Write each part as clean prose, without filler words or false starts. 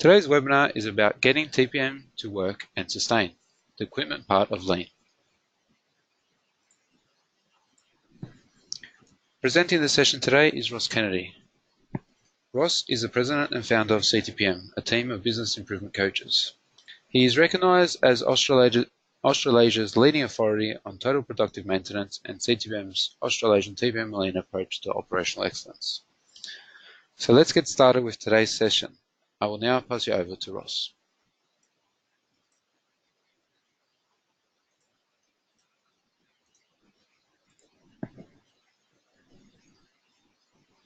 Today's webinar is about getting TPM to work and sustain, the equipment part of Lean. Presenting the session today is Ross Kennedy. Ross is the president and founder of CTPM, a team of business improvement coaches. He is recognized as Australasia's leading authority on total productive maintenance and CTPM's Australasian TPM Lean approach to operational excellence. So let's get started with today's session. I will now pass you over to Ross.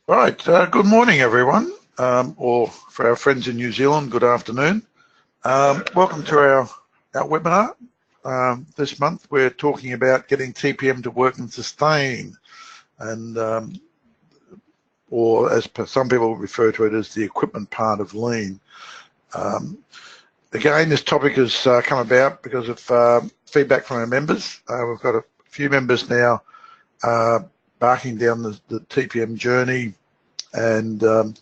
Right, good morning everyone, or for our friends in New Zealand, good afternoon. Welcome to our webinar. This month we're talking about getting TPM to work and sustain, and or as some people refer to it as the equipment part of Lean. Again, this topic has come about because of feedback from our members. We've got a few members now barking down the TPM journey and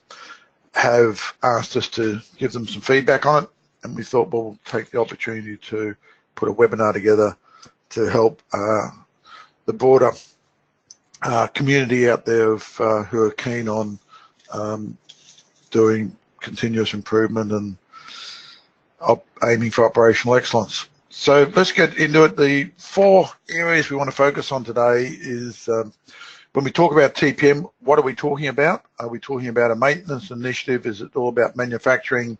have asked us to give them some feedback on it, and we thought, well, we'll take the opportunity to put a webinar together to help the broader community out there of, who are keen on doing continuous improvement and aiming for operational excellence. So let's get into it. The 4 areas we want to focus on today is when we talk about TPM, what are we talking about? Are we talking about a maintenance initiative? Is it all about manufacturing,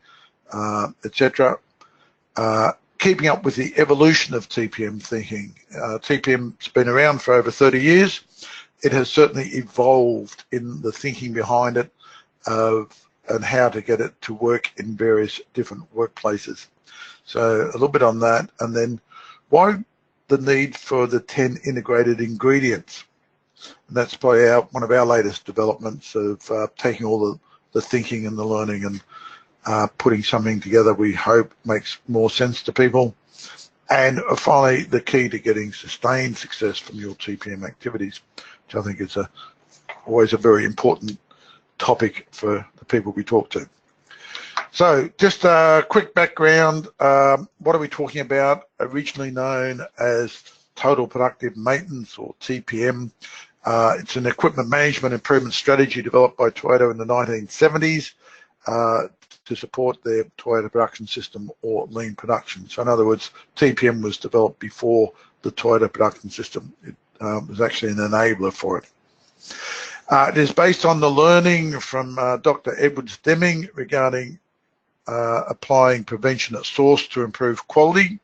etc.? Keeping up with the evolution of TPM thinking. TPM's been around for over 30 years. It has certainly evolved in the thinking behind it and how to get it to work in various different workplaces. So a little bit on that, and then why the need for the 10 integrated ingredients. And that's probably one of our latest developments of taking all the thinking and the learning and putting something together we hope makes more sense to people. And finally, the key to getting sustained success from your TPM activities, which I think is always a very important topic for the people we talk to. So just a quick background. What are we talking about? Originally known as Total Productive Maintenance, or TPM. It's an equipment management improvement strategy developed by Toyota in the 1970s to support their Toyota production system or lean production. So in other words, TPM was developed before the Toyota production system. It was actually an enabler for it. It is based on the learning from Dr. Edwards Deming regarding applying prevention at source to improve quality.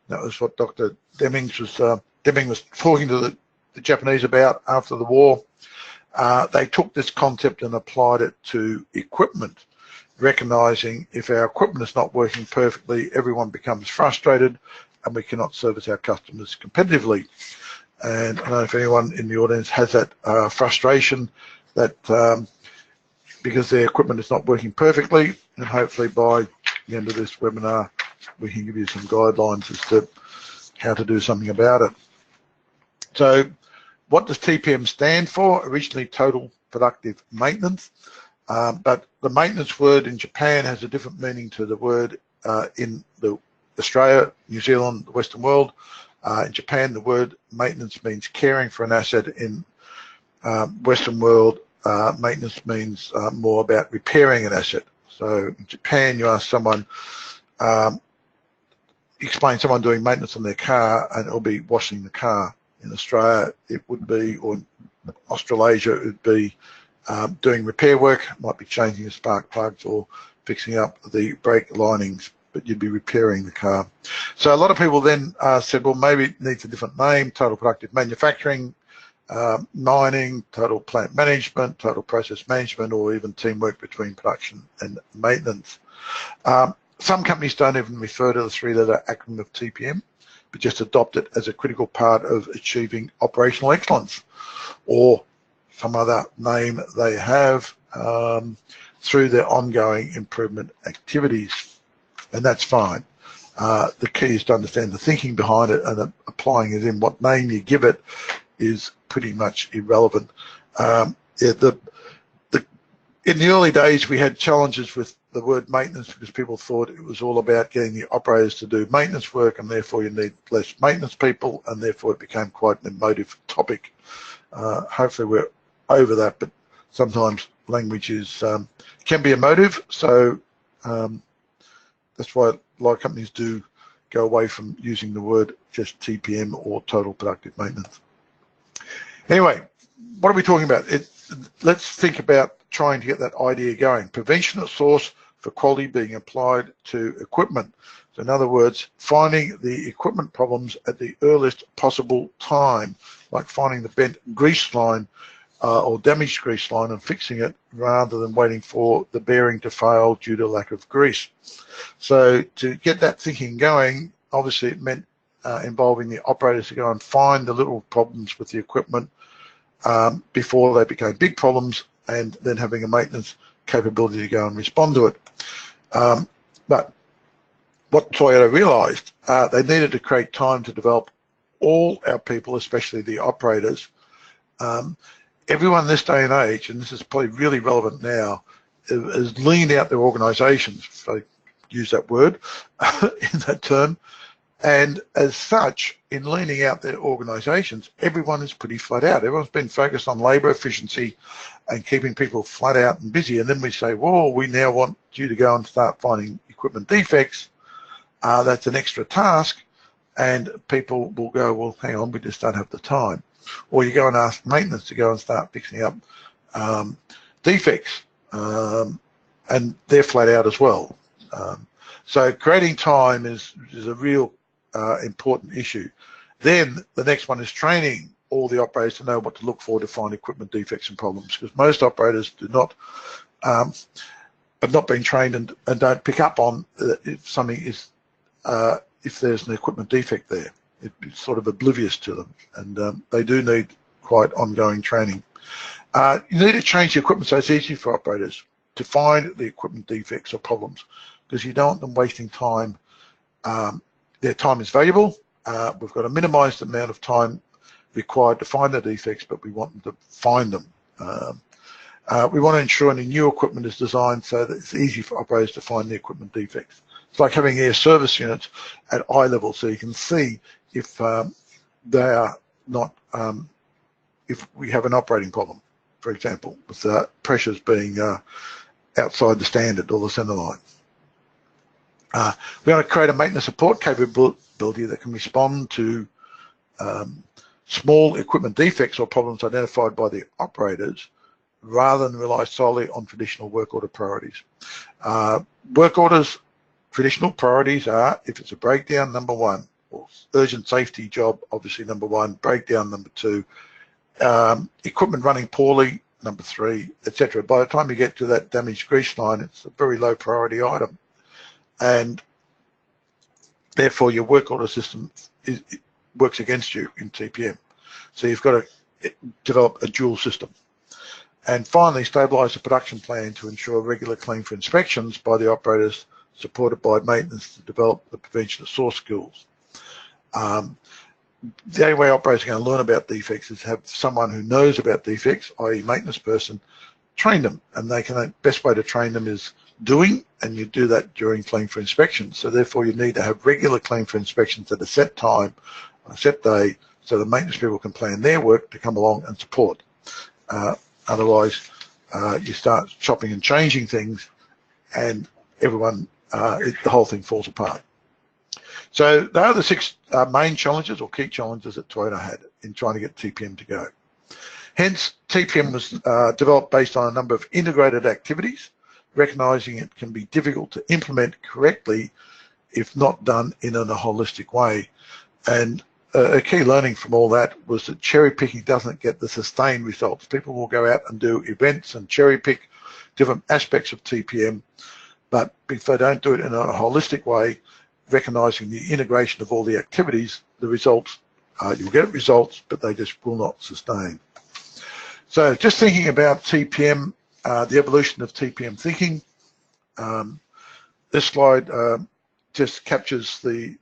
That was what Dr. Deming was talking to the Japanese about after the war. They took this concept and applied it to equipment, recognizing if our equipment is not working perfectly, everyone becomes frustrated and we cannot service our customers competitively. And I don't know if anyone in the audience has that frustration that because their equipment is not working perfectly, and hopefully by the end of this webinar we can give you some guidelines as to how to do something about it. So what does TPM stand for? Originally Total Productive Maintenance, but the maintenance word in Japan has a different meaning to the word in Australia, New Zealand, the Western world. In Japan, the word maintenance means caring for an asset. In Western world, maintenance means more about repairing an asset. So in Japan, you ask someone, explain someone doing maintenance on their car, and it'll be washing the car. In Australia, it would be, or Australasia, it would be doing repair work. It might be changing the spark plugs or fixing up the brake linings, but you'd be repairing the car. So a lot of people then said, well, maybe it needs a different name: total productive manufacturing, mining, total plant management, total process management, or even teamwork between production and maintenance. Some companies don't even refer to the 3-letter acronym of TPM, but just adopt it as a critical part of achieving operational excellence, or some other name they have through their ongoing improvement activities, and that's fine. The key is to understand the thinking behind it, and applying it in what name you give it is pretty much irrelevant. In the early days, we had challenges with the word maintenance because people thought it was all about getting the operators to do maintenance work, and therefore you need less maintenance people, and therefore it became quite an emotive topic. Hopefully we're over that, but sometimes language is can be emotive, so that's why a lot of companies do go away from using the word just TPM or total productive maintenance. Anyway, what are we talking about? Let's think about trying to get that idea going. Prevention at source for quality being applied to equipment. So in other words, finding the equipment problems at the earliest possible time, like finding the bent grease line or damaged grease line and fixing it rather than waiting for the bearing to fail due to lack of grease. So to get that thinking going, obviously it meant involving the operators to go and find the little problems with the equipment before they became big problems, and then having a maintenance capability to go and respond to it. But what Toyota realized, they needed to create time to develop all our people, especially the operators. Everyone this day and age, and this is probably really relevant now, is leaned out their organizations, if I use that word in that term. And as such, in leaning out their organizations, everyone is pretty flat out. Everyone's been focused on labor efficiency and keeping people flat out and busy. And then we say, well, we now want you to go and start finding equipment defects. That's an extra task. And people will go, well, hang on, we just don't have the time. Or you go and ask maintenance to go and start fixing up defects. And they're flat out as well. So creating time is a real important issue. Then the next one is training all the operators to know what to look for to find equipment defects and problems, because most operators do not have not been trained and don't pick up on if something is if there's an equipment defect there. It's sort of oblivious to them, and they do need quite ongoing training. You need to change the equipment so it's easy for operators to find the equipment defects or problems, because you don't want them wasting time. Their time is valuable. We've got to minimize the amount of time required to find the defects, but we want them to find them. We want to ensure any new equipment is designed so that it's easy for operators to find the equipment defects. It's like having air service units at eye level, so you can see if they are not, if we have an operating problem, for example, with pressures being outside the standard or the center line. We want to create a maintenance support capability that can respond to small equipment defects or problems identified by the operators, rather than rely solely on traditional work order priorities. Work orders, traditional priorities are, if it's a breakdown, number one, or urgent safety job, obviously number one, breakdown number two, equipment running poorly, number three, etc. By the time you get to that damaged grease line, it's a very low priority item. And therefore your work order system works against you in TPM. So you've got to develop a dual system. And finally, stabilise the production plan to ensure regular clean for inspections by the operators, supported by maintenance to develop the prevention of source skills. The only way operators are going to learn about defects is to have someone who knows about defects, i.e. maintenance person, train them. And the best way to train them is doing, and you do that during clean for inspections. So therefore you need to have regular clean for inspections at a set time, on a set day, so the maintenance people can plan their work to come along and support. Otherwise, you start chopping and changing things, and everyone, the whole thing falls apart. So they are the six main challenges or key challenges that Toyota had in trying to get TPM to go. Hence, TPM was developed based on a number of integrated activities, recognizing it can be difficult to implement correctly if not done in a holistic way. And a key learning from all that was that cherry picking doesn't get the sustained results. People will go out and do events and cherry pick different aspects of TPM, but if they don't do it in a holistic way, recognizing the integration of all the activities, the results, you'll get results, but they just will not sustain. So just thinking about TPM, the evolution of TPM thinking, this slide just captures the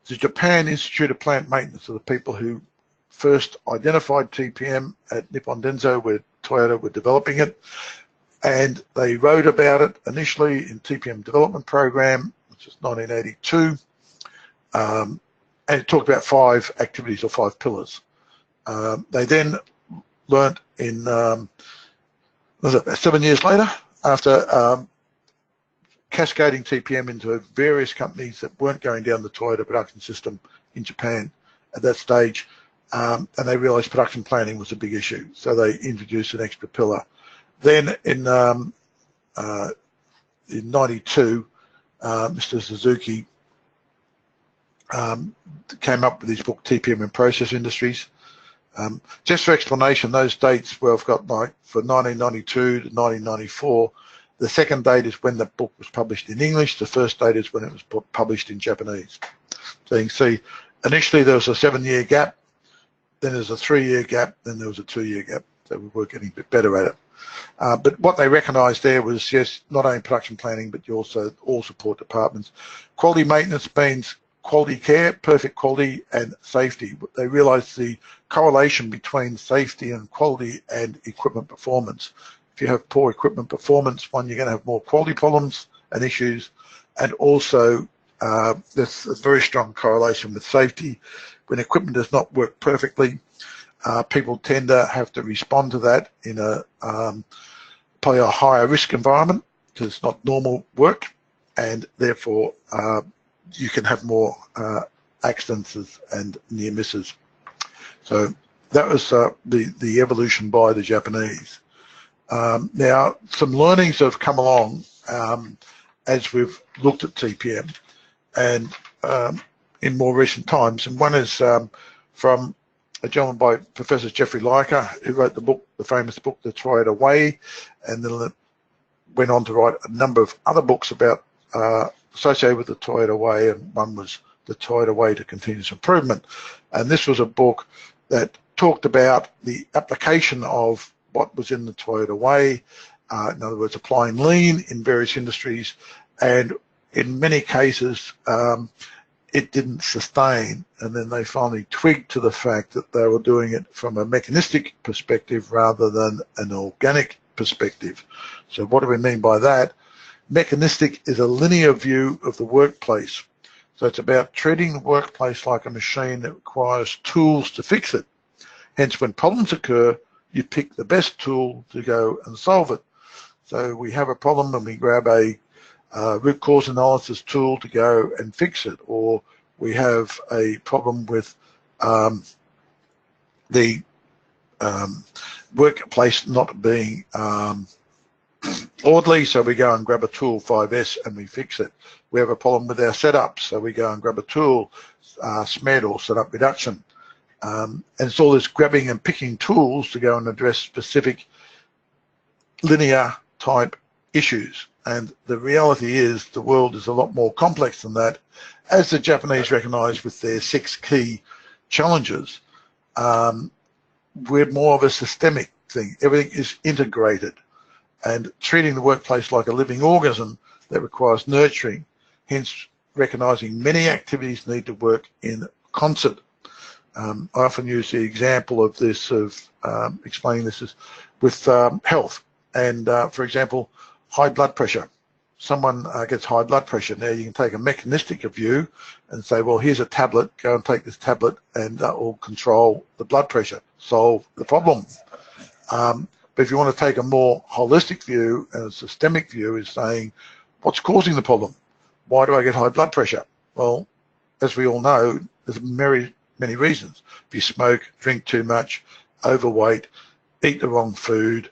Japan Institute of Plant Maintenance, are the people who first identified TPM at Nippon Denso, where Toyota were developing it. and they wrote about it initially in TPM development program, which is 1982, and it talked about 5 activities or 5 pillars. They then learnt in, was it 7 years later, after cascading TPM into various companies that weren't going down the Toyota production system in Japan at that stage, and they realized production planning was a big issue, so they introduced an extra pillar. Then in 92, Mr. Suzuki came up with his book TPM in Process Industries. Just for explanation, those dates, well, I've got like for 1992 to 1994, the second date is when the book was published in English, the first date is when it was published in Japanese. So you can see initially there was a 7-year gap, then there's a 3-year gap, then there was a 2-year gap. So we were getting a bit better at it. But what they recognised there was, yes, not only production planning, but you also all support departments. Quality maintenance means quality care, perfect quality, and safety. They realised the correlation between safety and quality and equipment performance. If you have poor equipment performance, one, you're going to have more quality problems and issues, and also there's a very strong correlation with safety. When equipment does not work perfectly, people tend to have to respond to that in a probably a higher risk environment because it's not normal work, and therefore you can have more accidents and near misses. So that was the evolution by the Japanese. Now, some learnings have come along as we've looked at TPM and in more recent times, and one is from a gentleman by Professor Jeffrey Leica, who wrote the book, the famous book, The Toyota Way, and then went on to write a number of other books about associated with the Toyota Way, and one was The Toyota Way to Continuous Improvement. And this was a book that talked about the application of what was in the Toyota Way, in other words, applying lean in various industries, and in many cases it didn't sustain, and then they finally twigged to the fact that they were doing it from a mechanistic perspective rather than an organic perspective. So what do we mean by that? Mechanistic is a linear view of the workplace. So it's about treating the workplace like a machine that requires tools to fix it. Hence, when problems occur, you pick the best tool to go and solve it. So we have a problem and we grab a root cause analysis tool to go and fix it, or we have a problem with the workplace not being orderly, so we go and grab a tool 5S and we fix it. We have a problem with our setup, so we go and grab a tool, SMED or setup reduction. And it's all this grabbing and picking tools to go and address specific linear type issues. And the reality is the world is a lot more complex than that, as the Japanese recognise with their 6 key challenges. We're more of a systemic thing. Everything is integrated, and treating the workplace like a living organism that requires nurturing, hence recognising many activities need to work in concert. I often use the example of this, of explaining this is with health. And for example, high blood pressure. Someone gets high blood pressure. Now you can take a mechanistic view and say, well, here's a tablet, go and take this tablet and that will control the blood pressure, solve the problem. But if you want to take a more holistic view and a systemic view, is saying, what's causing the problem? Why do I get high blood pressure? Well, as we all know, there's many reasons. If you smoke, drink too much, overweight, eat the wrong food,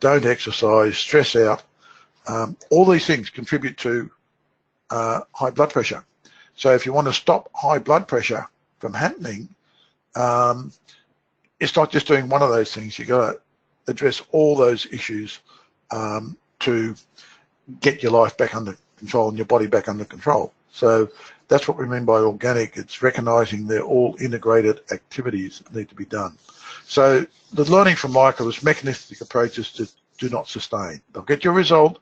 don't exercise, stress out, all these things contribute to high blood pressure. So if you want to stop high blood pressure from happening, it's not just doing one of those things. You've got to address all those issues to get your life back under control and your body back under control. So that's what we mean by organic. It's recognizing they're all integrated activities that need to be done. So the learning from Michael is mechanistic approaches to do not sustain. They'll get your result,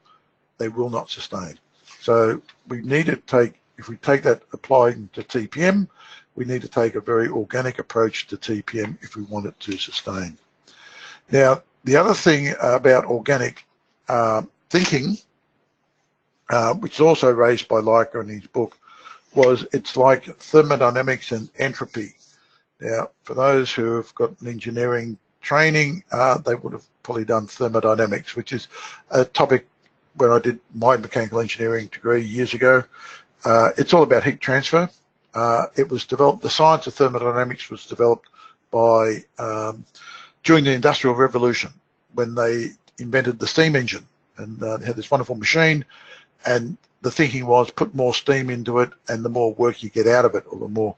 they will not sustain. So we need to take, if we take that applying to TPM, we need to take a very organic approach to TPM if we want it to sustain. Now, the other thing about organic thinking, which is also raised by Leica in his book, was it's like thermodynamics and entropy. Now, for those who have got an engineering training, they would have probably done thermodynamics, which is a topic when I did my mechanical engineering degree years ago. It's all about heat transfer. It was developed, the science of thermodynamics was developed by, during the Industrial Revolution, when they invented the steam engine, and they had this wonderful machine, and the thinking was put more steam into it, and the more work you get out of it, or the more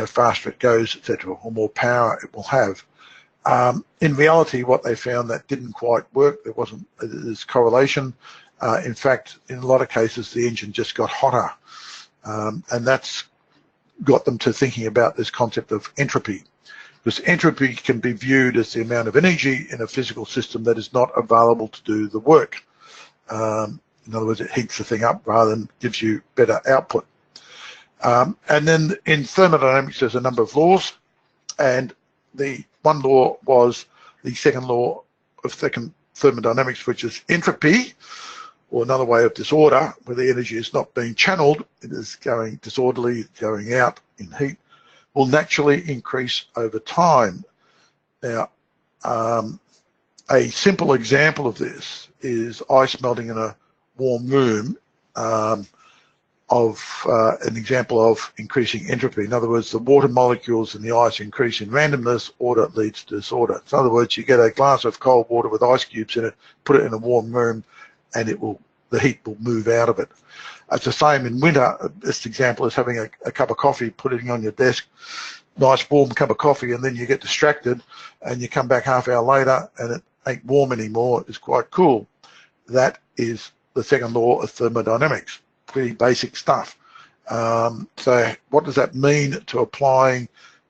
faster it goes, etc., or more power it will have. In reality, what they found that didn't quite work. There wasn't this correlation. In fact, in a lot of cases, the engine just got hotter, and that's got them to thinking about this concept of entropy, because entropy can be viewed as the amount of energy in a physical system that is not available to do the work. In other words, it heats the thing up rather than gives you better output. And then in thermodynamics, there's a number of laws, and the one law was the second law of thermodynamics, which is entropy, or another way of disorder, where the energy is not being channeled, it is going disorderly, going out in heat, will naturally increase over time. Now, a simple example of this is ice melting in a warm room, an example of increasing entropy. In other words, the water molecules in the ice increase in randomness, order leads to disorder. So in other words, you get a glass of cold water with ice cubes in it, put it in a warm room, and the heat will move out of it. It's the same in winter. This example is having a cup of coffee, putting it on your desk, nice warm cup of coffee, and then you get distracted, and you come back half hour later, and it ain't warm anymore. It's quite cool. That is the second law of thermodynamics. Pretty basic stuff. So what does that mean to applying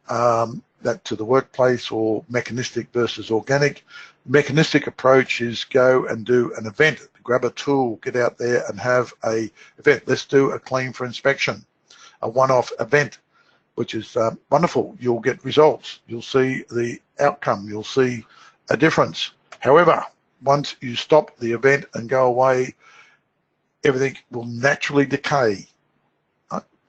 that to the workplace, or mechanistic versus organic? Mechanistic approach is go and do an event, grab a tool, get out there and have a event. Let's do a clean for inspection, a one-off event, which is wonderful. You'll get results. You'll see the outcome. You'll see a difference. However, once you stop the event and go away, everything will naturally decay.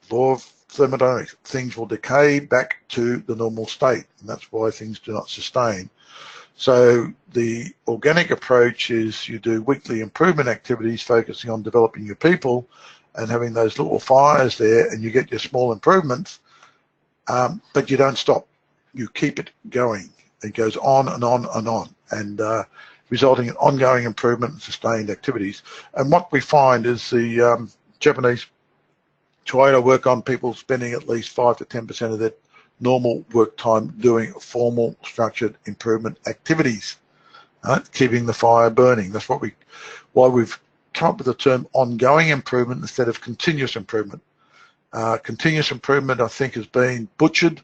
Law of thermodynamics, things will decay back to the normal state, and that's why things do not sustain. So the organic approach is you do weekly improvement activities focusing on developing your people and having those little fires there, and you get your small improvements, but you don't stop. You keep it going. It goes on and on and on, and resulting in ongoing improvement and sustained activities. And what we find is the Japanese try to work on people spending at least 5 to 10% of their normal work time doing formal structured improvement activities, right? Keeping the fire burning. That's why we've come up with the term ongoing improvement instead of continuous improvement. Continuous improvement, I think, has been butchered.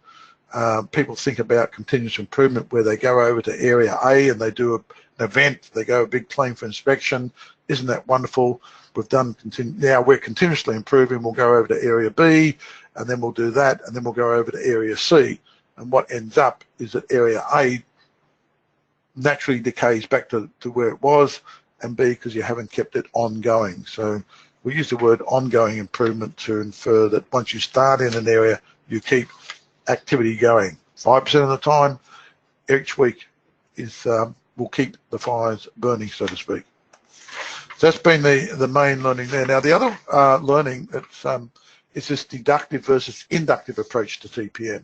People think about continuous improvement where they go over to area A and they do an event, they go a big clean for inspection. Isn't that wonderful? We've done, now we're continuously improving. We'll go over to area B, and then we'll do that, and then we'll go over to area C. And what ends up is that area A naturally decays back to where it was, and B, because you haven't kept it ongoing. So we use the word ongoing improvement to infer that once you start in an area, you keep activity going. 5% of the time, each week is will keep the fires burning, so to speak. So that's been the main learning there. Now the other learning that's is this deductive versus inductive approach to TPM.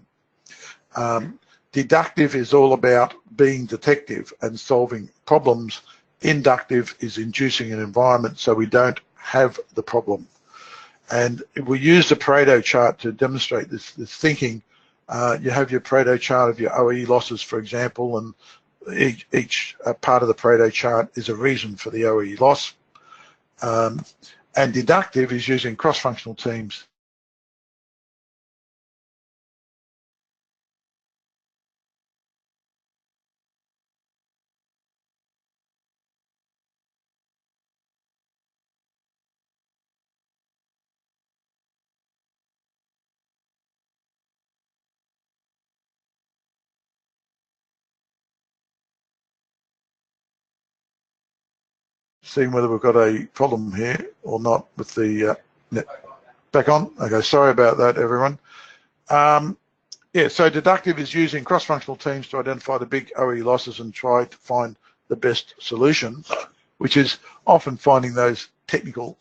Deductive is all about being detective and solving problems. Inductive is inducing an environment so we don't have the problem. And we use the Pareto chart to demonstrate this thinking. You have your Pareto chart of your OE losses, for example, and each part of the Pareto chart is a reason for the OE loss. And deductive is using cross-functional teams seeing whether we've got a problem here or not with the net. Back on. Okay, sorry about that, everyone. Yeah, so deductive is using cross-functional teams to identify the big OE losses and try to find the best solution, which is often finding those technical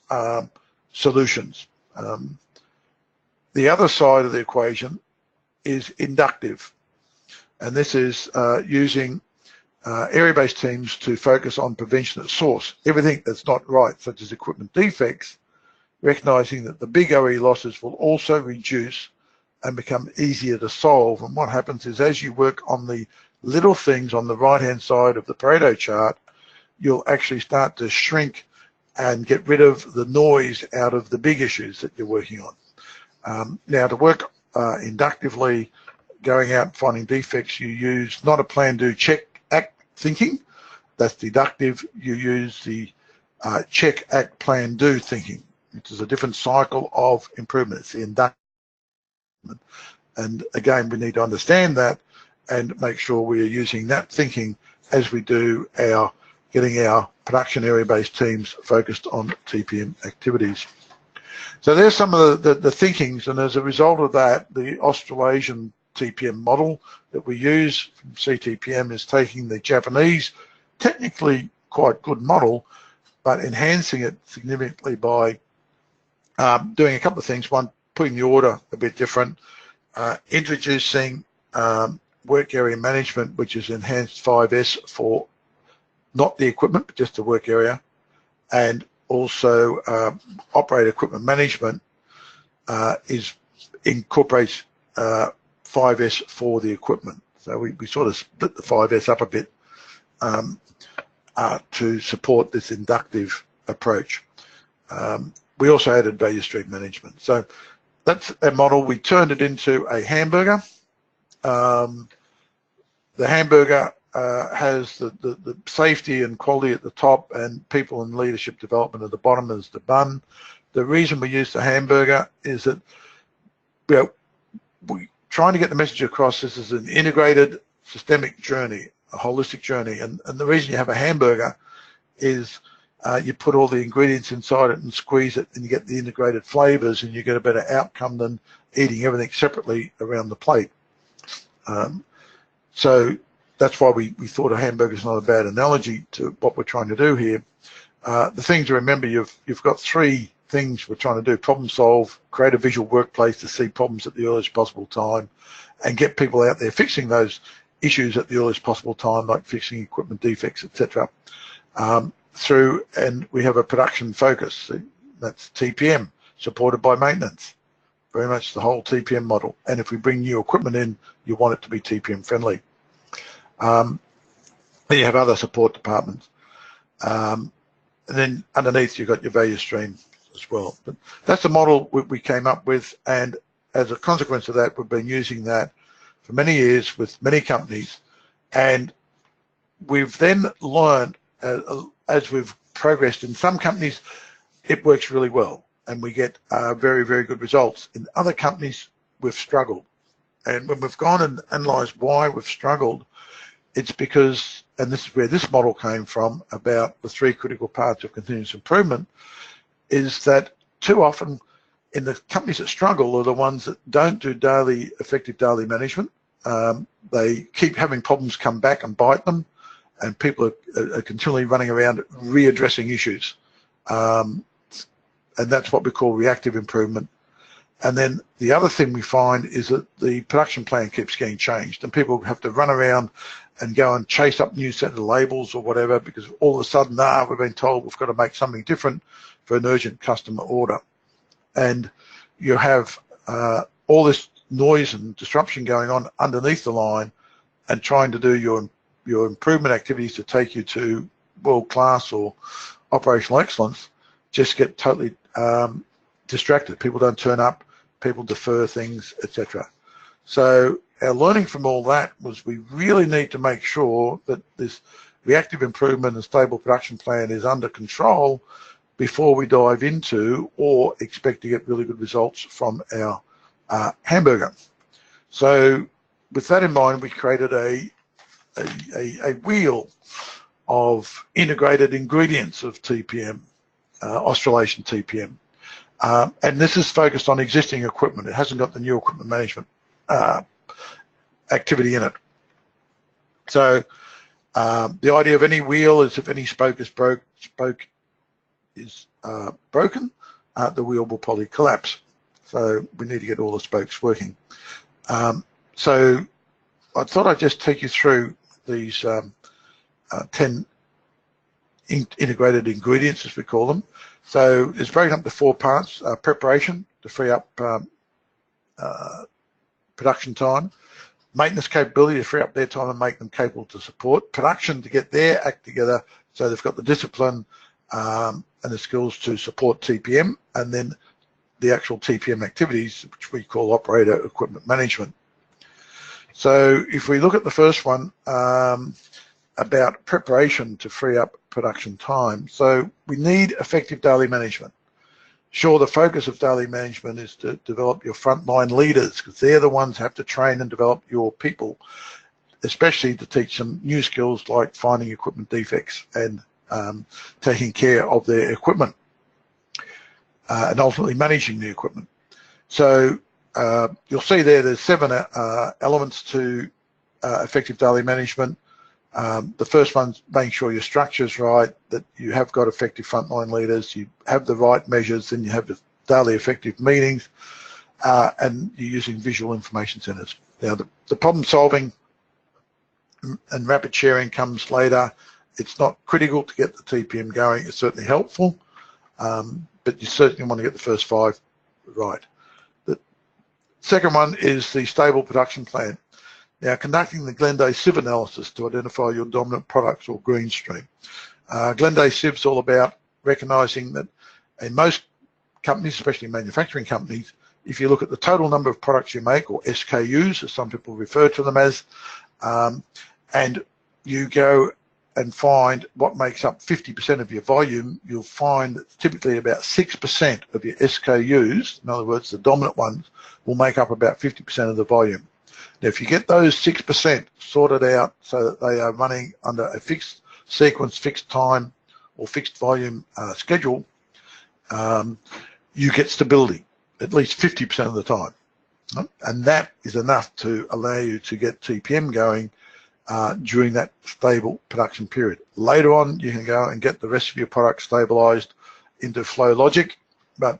solutions. The other side of the equation is inductive, and this is using area-based teams to focus on prevention at source. Everything that's not right, such as equipment defects, recognizing that the big OE losses will also reduce and become easier to solve. And what happens is, as you work on the little things on the right-hand side of the Pareto chart, you'll actually start to shrink and get rid of the noise out of the big issues that you're working on. Now, to work inductively, going out and finding defects, you use not a plan, do, check, act thinking. That's deductive. You use the check, act, plan, do thinking, which is a different cycle of improvement. It's the inductive. And again, we need to understand that and make sure we are using that thinking as we do our getting our production area-based teams focused on TPM activities. So there's some of the thinkings, and as a result of that, the Australasian TPM model that we use from CTPM is taking the Japanese, technically quite good model, but enhancing it significantly by doing a couple of things. One, putting the order a bit different, introducing work area management, which is enhanced 5S for not the equipment, but just the work area, and also operator equipment management incorporates 5S for the equipment. So we sort of split the 5S up a bit to support this inductive approach. We also added value stream management. So that's a model. We turned it into a hamburger. The hamburger has the safety and quality at the top and people and leadership development at the bottom as the bun. The reason we use the hamburger is that we're trying to get the message across. This is an integrated systemic journey, a holistic journey. And the reason you have a hamburger is you put all the ingredients inside it and squeeze it, and you get the integrated flavors, and you get a better outcome than eating everything separately around the plate. So that's why we thought a hamburger is not a bad analogy to what we're trying to do here. The thing to remember, you've got three things we're trying to do: problem solve, create a visual workplace to see problems at the earliest possible time, and get people out there fixing those issues at the earliest possible time, like fixing equipment defects, etc. And we have a production focus. That's TPM, supported by maintenance. Very much the whole TPM model. And if we bring new equipment in, you want it to be TPM friendly. Then you have other support departments. And then underneath, you've got your value stream as well. But that's the model we came up with. And as a consequence of that, we've been using that for many years with many companies. And we've then learned, as we've progressed, in some companies, it works really well and we get very, very good results. In other companies, we've struggled. And when we've gone and analysed why we've struggled, it's because, and this is where this model came from, about the three critical parts of continuous improvement, is that too often in the companies that struggle are the ones that don't do effective daily management. They keep having problems come back and bite them, and people are continually running around readdressing issues. And that's what we call reactive improvement. And then the other thing we find is that the production plan keeps getting changed, and people have to run around and go and chase up new set of labels or whatever, because all of a sudden, we've been told we've got to make something different for an urgent customer order. And you have all this noise and disruption going on underneath the line, and trying to do your improvement activities to take you to world-class or operational excellence just get totally distracted. People don't turn up, people defer things, etc. So our learning from all that was we really need to make sure that this reactive improvement and stable production plan is under control before we dive into or expect to get really good results from our hamburger. So with that in mind, we created a wheel of integrated ingredients of TPM, Australasian TPM. And this is focused on existing equipment. It hasn't got the new equipment management activity in it. So the idea of any wheel is if any spoke is broken, the wheel will probably collapse. So we need to get all the spokes working. So I thought I'd just take you through these 10 integrated ingredients, as we call them. So it's broken up to 4 parts: preparation to free up production time, maintenance capability to free up their time and make them capable to support, production to get their act together so they've got the discipline and the skills to support TPM, and then the actual TPM activities, which we call operator equipment management. So if we look at the first one, about preparation to free up production time. So we need effective daily management. Sure, the focus of daily management is to develop your frontline leaders, because they're the ones who have to train and develop your people, especially to teach them new skills like finding equipment defects and taking care of their equipment and ultimately managing the equipment. So you'll see there's 7 elements to effective daily management. The first one's making sure your structure's right, that you have got effective frontline leaders, you have the right measures, then you have the daily effective meetings, and you're using visual information centers. Now, the problem solving and rapid sharing comes later. It's not critical to get the TPM going. It's certainly helpful, but you certainly want to get the first 5 right. The second one is the stable production plan. Now, conducting the Glenday sieve analysis to identify your dominant products or green stream. Glenday sieve is all about recognizing that in most companies, especially manufacturing companies, if you look at the total number of products you make, or SKUs, as some people refer to them as, and you go and find what makes up 50% of your volume, you'll find that typically about 6% of your SKUs, in other words, the dominant ones, will make up about 50% of the volume. Now, if you get those 6% sorted out so that they are running under a fixed sequence, fixed time, or fixed volume schedule, you get stability, at least 50% of the time. And that is enough to allow you to get TPM going during that stable production period. Later on, you can go and get the rest of your product stabilized into flow logic, but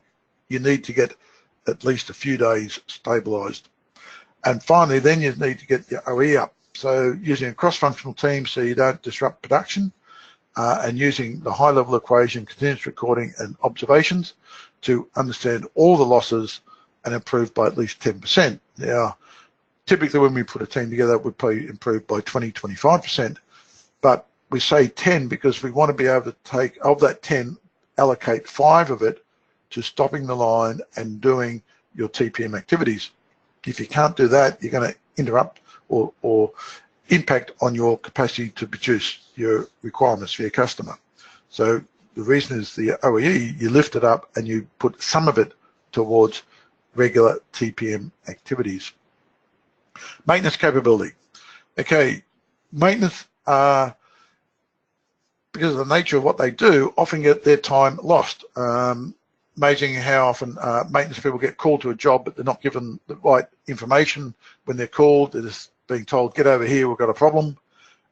you need to get at least a few days stabilized. And finally, then you need to get your OE up. So using a cross-functional team so you don't disrupt production, and using the high-level equation, continuous recording and observations to understand all the losses and improve by at least 10%. Now, typically when we put a team together, we'd probably improve by 20, 25%, but we say 10 because we want to be able to take, of that 10, allocate 5 of it to stopping the line and doing your TPM activities. If you can't do that, you're going to interrupt or impact on your capacity to produce your requirements for your customer. So the reason is the OEE, you lift it up and you put some of it towards regular TPM activities. Maintenance capability. Okay, maintenance, because of the nature of what they do, often get their time lost. Amazing how often maintenance people get called to a job, but they're not given the right information when they're called. They're just being told, get over here, we've got a problem.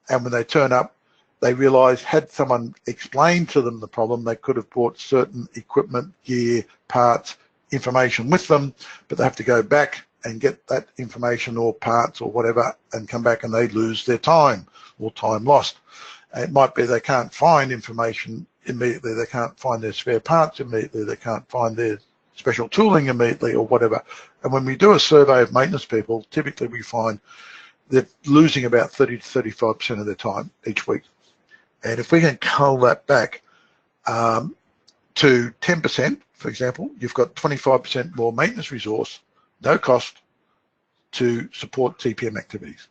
And when they turn up, they realize had someone explained to them the problem, they could have brought certain equipment, gear, parts, information with them, but they have to go back and get that information or parts or whatever and come back, and they lose their time or time lost. It might be they can't find information immediately, they can't find their spare parts immediately, they can't find their special tooling immediately or whatever. And when we do a survey of maintenance people, typically we find they're losing about 30 to 35% of their time each week. And if we can cull that back to 10%, for example, you've got 25% more maintenance resource, no cost, to support TPM activities.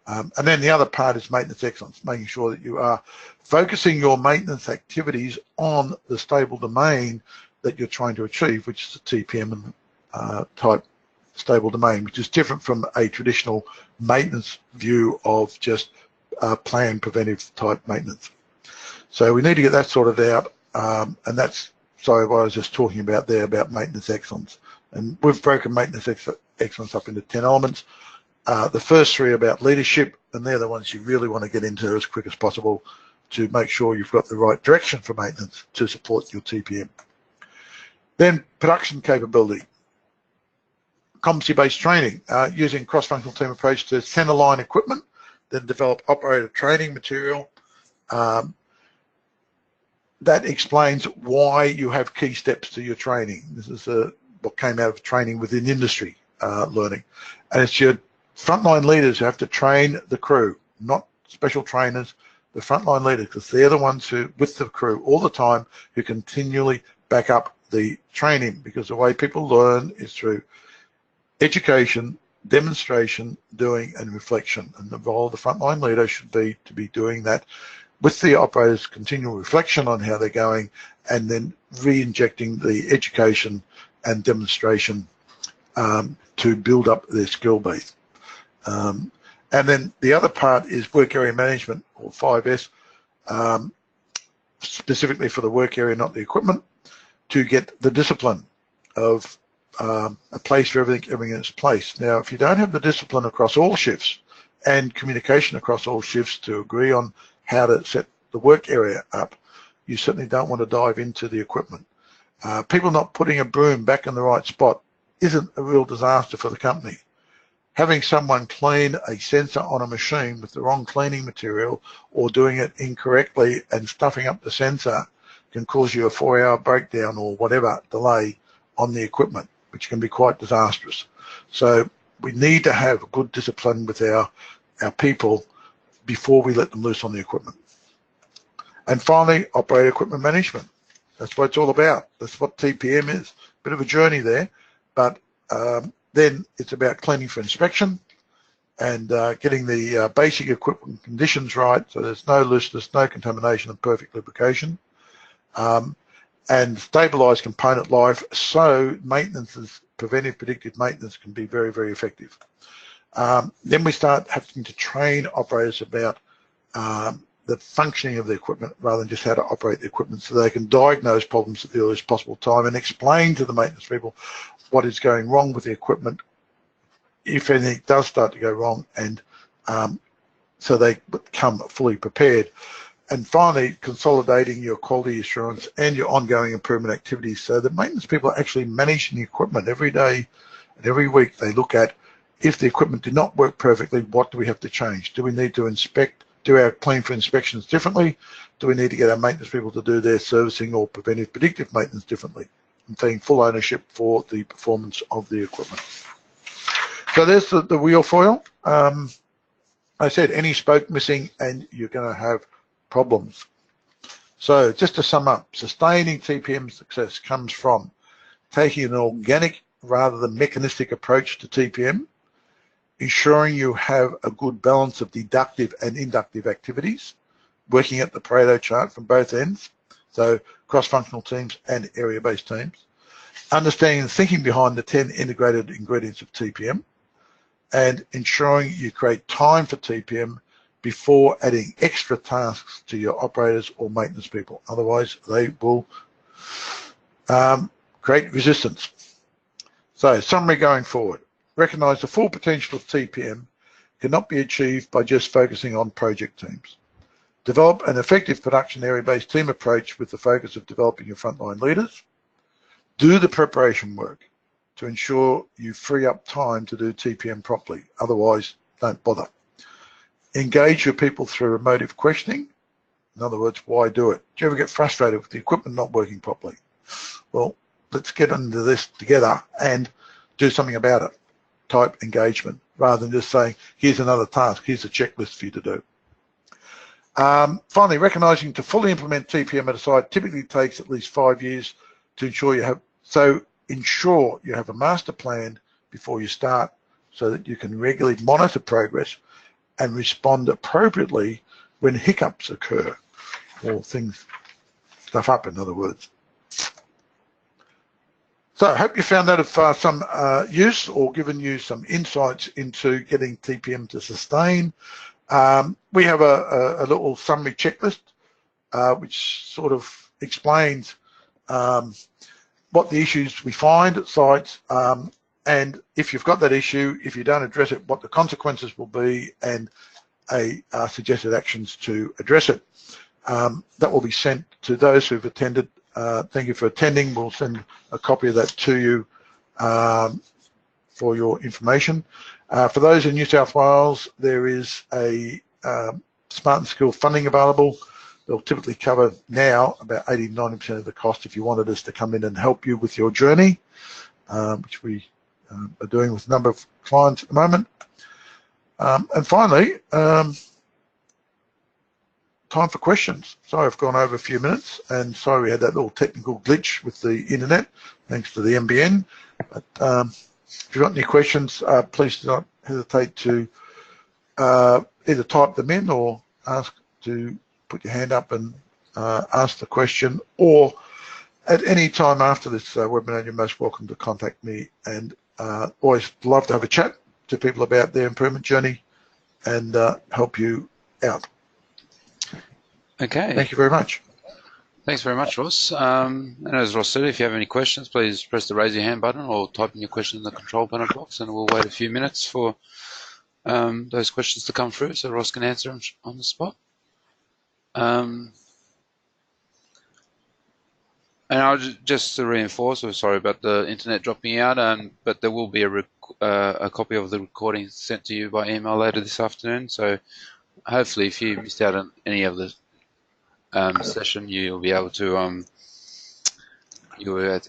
And then the other part is maintenance excellence, making sure that you are focusing your maintenance activities on the stable domain that you're trying to achieve, which is the TPM type stable domain, which is different from a traditional maintenance view of just planned preventive type maintenance. So we need to get that sorted out, and that's what I was just talking about there about maintenance excellence. And we've broken maintenance excellence up into 10 elements. The first 3 are about leadership, and they're the ones you really want to get into as quick as possible to make sure you've got the right direction for maintenance to support your TPM. Then production capability. Competency-based training, using cross-functional team approach to center line equipment, then develop operator training material. That explains why you have key steps to your training. This is what came out of training within industry learning. And it's your frontline leaders who have to train the crew, not special trainers, the frontline leaders, because they're the ones who, with the crew all the time, who continually back up the training, because the way people learn is through education, demonstration, doing, and reflection. And the role of the frontline leader should be to be doing that with the operators' continual reflection on how they're going, and then re-injecting the education and demonstration to build up their skill base. And then the other part is work area management, or 5S, specifically for the work area, not the equipment, to get the discipline of a place for everything in its place. Now, if you don't have the discipline across all shifts and communication across all shifts to agree on how to set the work area up, you certainly don't want to dive into the equipment. People not putting a broom back in the right spot isn't a real disaster for the company. Having someone clean a sensor on a machine with the wrong cleaning material, or doing it incorrectly and stuffing up the sensor, can cause you a 4-hour breakdown or whatever delay on the equipment, which can be quite disastrous. So we need to have good discipline with our people before we let them loose on the equipment. And finally, operator equipment management. That's what it's all about. That's what TPM is. Bit of a journey there, but then it's about cleaning for inspection and getting the basic equipment conditions right, so there's no looseness, no contamination, and perfect lubrication. And stabilize component life, so maintenance, preventive predictive maintenance, can be very, very effective. Then we start having to train operators about the functioning of the equipment rather than just how to operate the equipment, so they can diagnose problems at the earliest possible time and explain to the maintenance people what is going wrong with the equipment if anything does start to go wrong, and so they become fully prepared. And finally, consolidating your quality assurance and your ongoing improvement activities, so that maintenance people are actually managing the equipment every day and every week. They look at, if the equipment did not work perfectly, what do we have to change? Do we need to do our clean for inspections differently? Do we need to get our maintenance people to do their servicing or preventive predictive maintenance differently, and taking full ownership for the performance of the equipment? So there's the wheel foil. I said any spoke missing and you're going to have problems. So just to sum up, sustaining TPM success comes from taking an organic rather than mechanistic approach to TPM, ensuring you have a good balance of deductive and inductive activities, working at the Pareto chart from both ends, so cross-functional teams and area-based teams, understanding and thinking behind the 10 integrated ingredients of TPM, and ensuring you create time for TPM before adding extra tasks to your operators or maintenance people. Otherwise, they will create resistance. So, summary going forward. Recognize the full potential of TPM cannot be achieved by just focusing on project teams. Develop an effective production area-based team approach with the focus of developing your frontline leaders. Do the preparation work to ensure you free up time to do TPM properly. Otherwise, don't bother. Engage your people through emotive questioning. In other words, why do it? Do you ever get frustrated with the equipment not working properly? Well, let's get into this together and do something about it. Type engagement, rather than just saying, here's another task, here's a checklist for you to do. Finally, recognizing to fully implement TPM at a site typically takes at least 5 years to ensure you have, ensure you have a master plan before you start, so that you can regularly monitor progress and respond appropriately when hiccups occur, or stuff up, in other words. So I hope you found that of some use, or given you some insights into getting TPM to sustain. We have a little summary checklist which sort of explains what the issues we find at sites, and if you've got that issue, if you don't address it, what the consequences will be, and suggested actions to address it. That will be sent to those who've attended. Thank you for attending. We'll send a copy of that to you for your information. For those in New South Wales, there is a Smart and Skill funding available. They'll typically cover now about 80–90% of the cost if you wanted us to come in and help you with your journey, which we are doing with a number of clients at the moment. And finally, time for questions. Sorry I've gone over a few minutes, and sorry we had that little technical glitch with the internet, thanks to the NBN. But if you've got any questions, please do not hesitate to either type them in or ask to put your hand up and ask the question, or at any time after this webinar, you're most welcome to contact me, and always love to have a chat to people about their improvement journey and help you out. Okay. Thank you very much. Thanks very much, Ross. And as Ross said, if you have any questions, please press the raise your hand button or type in your question in the control panel box, and we'll wait a few minutes for those questions to come through so Ross can answer them on the spot. And I'll just to reinforce, we're sorry about the internet dropping out, but there will be a copy of the recording sent to you by email later this afternoon. So hopefully, if you missed out on any of the session, you'll be able to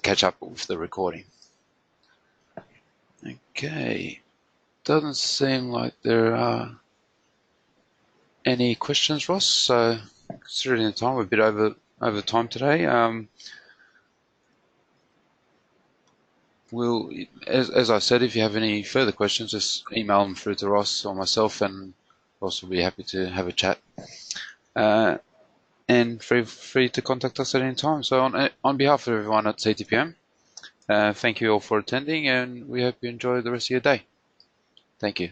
catch up with the recording. Okay, doesn't seem like there are any questions, Ross. So considering the time, we're a bit over time today. We'll, as I said, if you have any further questions, just email them through to Ross or myself, and Ross will be happy to have a chat. And feel free to contact us at any time. So on behalf of everyone at CTPM, thank you all for attending, and we hope you enjoy the rest of your day. Thank you.